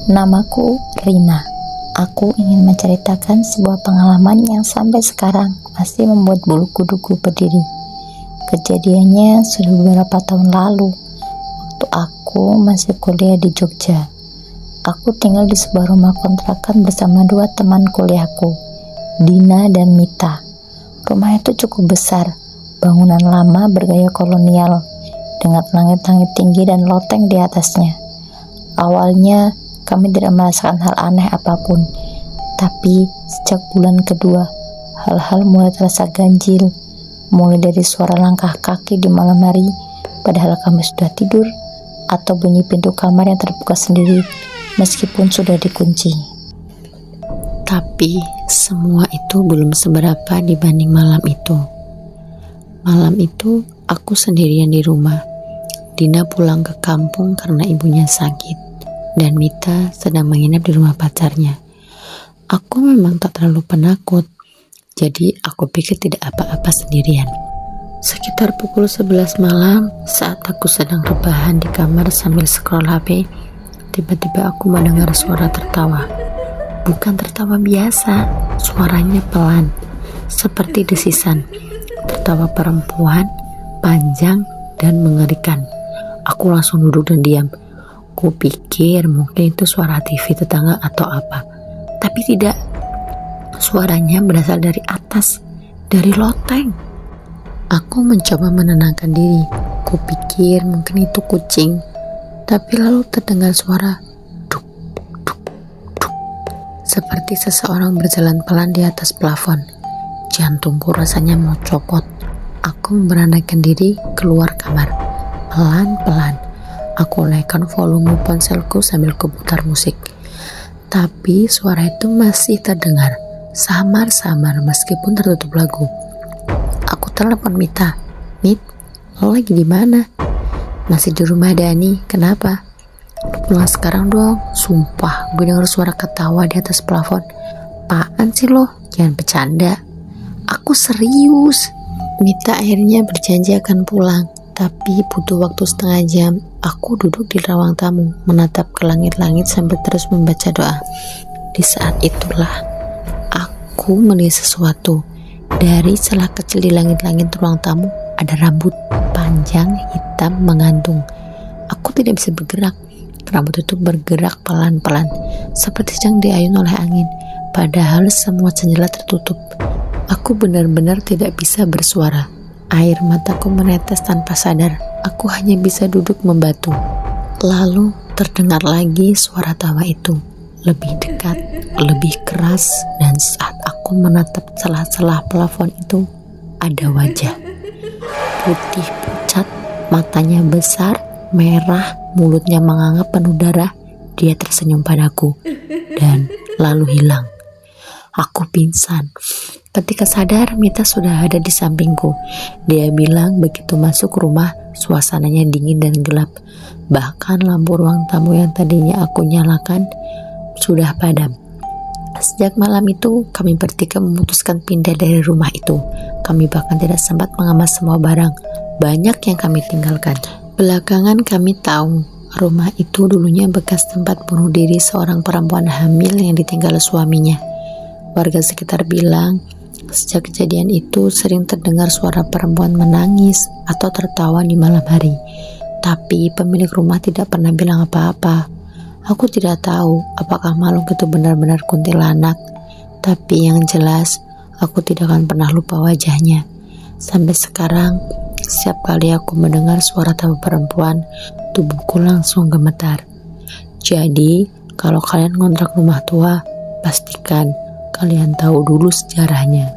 Namaku Rina. Aku ingin menceritakan sebuah pengalaman yang sampai sekarang masih membuat bulu kuduku berdiri. Kejadiannya sudah beberapa tahun lalu, waktu aku masih kuliah di Jogja. Aku tinggal di sebuah rumah kontrakan bersama dua teman kuliahku, Dina dan Mita. Rumah itu cukup besar, bangunan lama bergaya kolonial, dengan langit-langit tinggi dan loteng di atasnya. Awalnya kami tidak merasakan hal aneh apapun, tapi sejak bulan kedua, hal-hal mulai terasa ganjil, mulai dari suara langkah kaki di malam hari, padahal kami sudah tidur, atau bunyi pintu kamar yang terbuka sendiri, meskipun sudah dikunci. Tapi semua itu belum seberapa dibanding malam itu. Malam itu aku sendirian di rumah. Dina pulang ke kampung karena ibunya sakit, dan Mita sedang menginap di rumah pacarnya. Aku memang tak terlalu penakut, jadi aku pikir tidak apa-apa sendirian. Sekitar pukul 11 malam, saat aku sedang rebahan di kamar sambil scroll HP, tiba-tiba aku mendengar suara tertawa. Bukan tertawa biasa, suaranya pelan, seperti desisan. Tertawa perempuan, panjang dan mengerikan. Aku langsung duduk dan diam. Kupikir mungkin itu suara TV tetangga atau apa. Tapi tidak. Suaranya berasal dari atas, dari loteng. Aku mencoba menenangkan diri. Kupikir mungkin itu kucing. Tapi lalu terdengar suara duk, duk, duk. Seperti seseorang berjalan pelan di atas plafon. Jantungku rasanya mau copot. Aku memberanikan diri keluar kamar. Pelan-pelan. Aku naikkan volume ponselku sambil kuputar musik. Tapi suara itu masih terdengar, samar-samar meskipun tertutup lagu. Aku telepon Mita. Mit, lo lagi di mana? Masih di rumah Dani. Kenapa? Lo pulang sekarang dong. Sumpah, gue dengar suara ketawa di atas plafon. Apaan sih lo? Jangan bercanda. Aku serius. Mita akhirnya berjanji akan pulang. Tapi butuh waktu setengah jam. Aku duduk di ruang tamu, menatap ke langit-langit sambil terus membaca doa. Di saat itulah, aku melihat sesuatu. Dari celah kecil di langit-langit ruang tamu, ada rambut panjang hitam menggantung. Aku tidak bisa bergerak. Rambut itu bergerak pelan-pelan, seperti sedang diayun oleh angin. Padahal semua jendela tertutup. Aku benar-benar tidak bisa bersuara. Air mataku menetes tanpa sadar. Aku hanya bisa duduk membatu. Lalu terdengar lagi suara tawa itu. Lebih dekat, lebih keras, dan saat aku menatap celah-celah plafon itu, ada wajah. Putih pucat, matanya besar, merah, mulutnya menganga penuh darah. Dia tersenyum padaku, dan lalu hilang. Aku pingsan. Ketika sadar, Mita sudah ada di sampingku. Dia bilang begitu masuk rumah, suasananya dingin dan gelap. Bahkan lampu ruang tamu yang tadinya aku nyalakan sudah padam. Sejak malam itu, kami bertiga memutuskan pindah dari rumah itu. Kami bahkan tidak sempat mengemas semua barang. Banyak yang kami tinggalkan. Belakangan kami tahu, rumah itu dulunya bekas tempat bunuh diri seorang perempuan hamil yang ditinggal suaminya. Warga sekitar bilang, sejak kejadian itu sering terdengar suara perempuan menangis atau tertawa di malam hari. Tapi pemilik rumah tidak pernah bilang apa-apa. Aku tidak tahu apakah makhluk itu benar-benar kuntilanak. Tapi yang jelas, aku tidak akan pernah lupa wajahnya. Sampai sekarang, setiap kali aku mendengar suara tawa perempuan, tubuhku langsung gemetar. Jadi, kalau kalian ngontrak rumah tua, pastikan kalian tahu dulu sejarahnya.